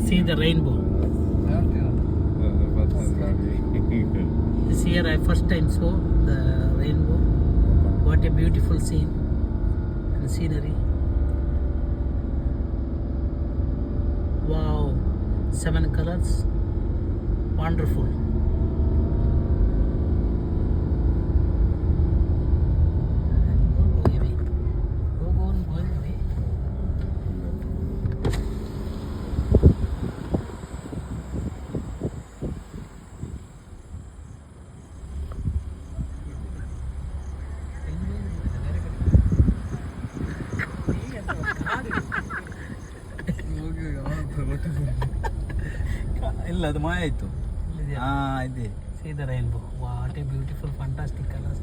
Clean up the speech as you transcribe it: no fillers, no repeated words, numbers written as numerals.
See the rainbow. This year I first time saw the rainbow. What a beautiful scene and scenery. Wow, 7 colors. Wonderful. ಇಲ್ಲ ಅದು ಮಾಯ ಆಯ್ತು. ಇದೆ. See the rainbow. What a beautiful, fantastic colors.